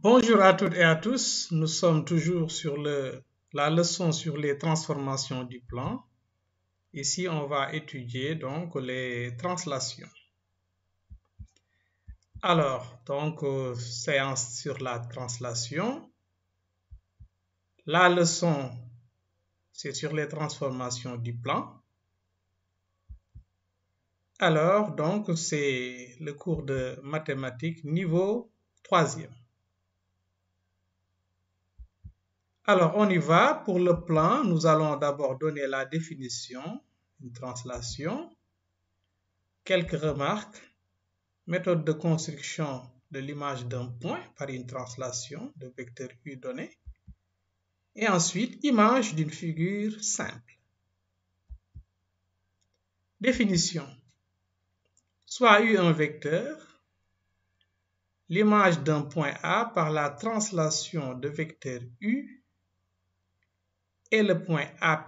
Bonjour à toutes et à tous, nous sommes toujours sur la leçon sur les transformations du plan. Ici, on va étudier donc les translations. Alors, séance sur la translation. La leçon, c'est sur les transformations du plan. Alors, donc, c'est le cours de mathématiques niveau 3e. Alors, on y va. Pour le plan, nous allons d'abord donner la définition, une translation, quelques remarques, méthode de construction de l'image d'un point par une translation de vecteur U donné, et ensuite, image d'une figure simple. Définition. Soit U un vecteur, l'image d'un point A par la translation de vecteur U et le point A',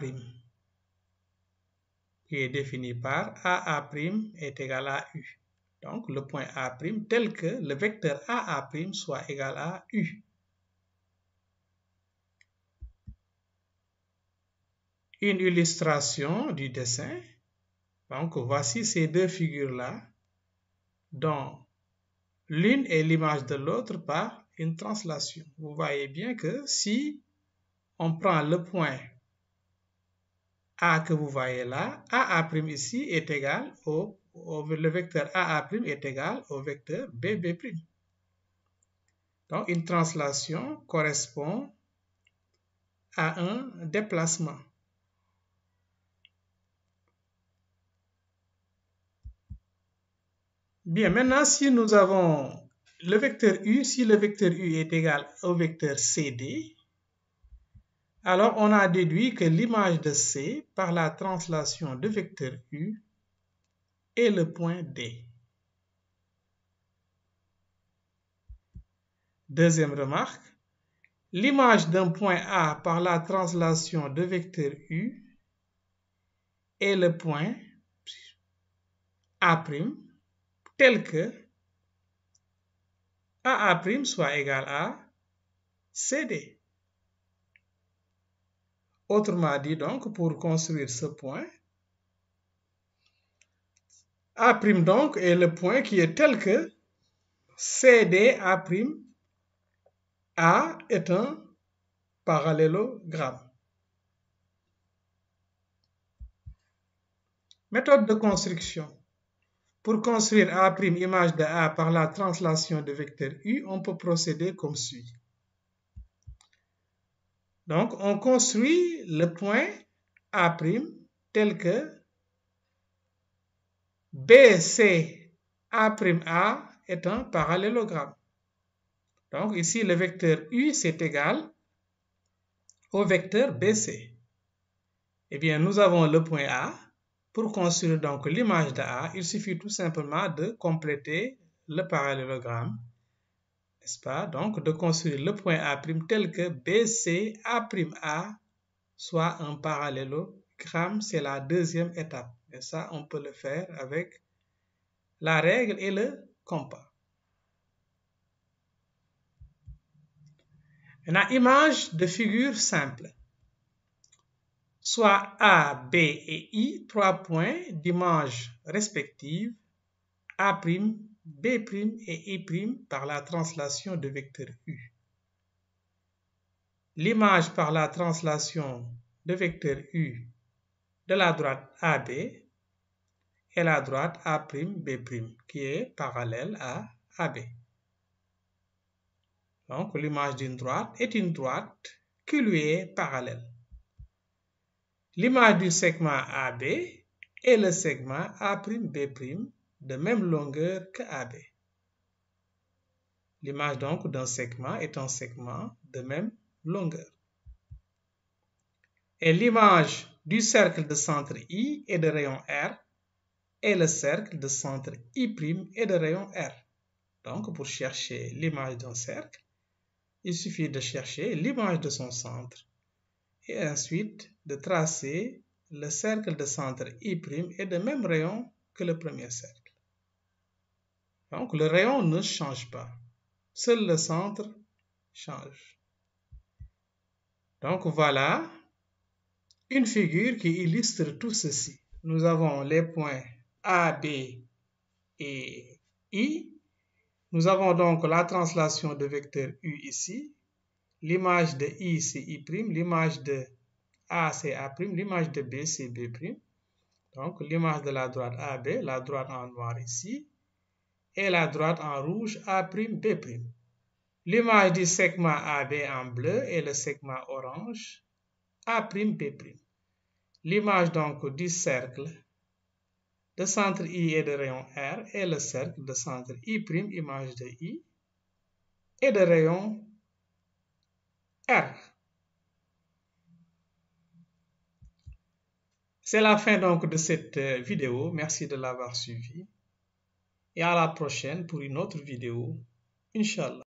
qui est défini par AA' est égal à U. Donc, le point A' tel que le vecteur AA' soit égal à U. Une illustration du dessin. Donc, voici ces deux figures-là, dont l'une est l'image de l'autre par une translation. Vous voyez bien que si on prend le point A que vous voyez là, AA' ici est égal le vecteur AA' est égal au vecteur BB'. Donc, une translation correspond à un déplacement. Bien, maintenant, si nous avons le vecteur U, si le vecteur U est égal au vecteur CD, alors on a déduit que l'image de C par la translation de vecteur U est le point D. Deuxième remarque, l'image d'un point A par la translation de vecteur U est le point A' tel que AA' soit égal à CD. Autrement dit, donc, pour construire ce point, A' donc est le point qui est tel que CDA' A est un parallélogramme. Méthode de construction. Pour construire A', image de A par la translation de vecteur U, on peut procéder comme suit. Donc, on construit le point A' tel que BCA' est un parallélogramme. Donc, ici, le vecteur U, c'est égal au vecteur BC. Eh bien, nous avons le point A. Pour construire donc l'image de A, il suffit tout simplement de compléter le parallélogramme, n'est-ce pas? Donc, de construire le point A' tel que BCA' soit un parallélogramme, c'est la deuxième étape. Et ça, on peut le faire avec la règle et le compas. Maintenant, image de figure simple. Soit A, B et I, 3 points d'image respectives, A', B' et I' par la translation de vecteur U. L'image par la translation de vecteur U de la droite AB et la droite A'B' qui est parallèle à AB. Donc, l'image d'une droite est une droite qui lui est parallèle. L'image du segment AB est le segment A'B' de même longueur que AB. L'image donc d'un segment est un segment de même longueur. Et l'image du cercle de centre I et de rayon R et le cercle de centre I' et de rayon R. Donc, pour chercher l'image d'un cercle, il suffit de chercher l'image de son centre et ensuite de tracer le cercle de centre I' est de même rayon que le premier cercle. Donc, le rayon ne change pas. Seul le centre change. Donc voilà une figure qui illustre tout ceci. Nous avons les points A, B et I. Nous avons donc la translation de vecteur U ici. L'image de I, c'est I'. L'image de A, c'est A'. L'image de B, c'est B'. Donc, l'image de la droite AB, la droite en noir ici, et la droite en rouge A', B'. L'image du segment AB en bleu et le segment orange A', B'. L'image donc du cercle de centre I et de rayon R et le cercle de centre I', image de I, et de rayon R. C'est la fin donc de cette vidéo. Merci de l'avoir suivi. Et à la prochaine pour une autre vidéo. Inch'Allah.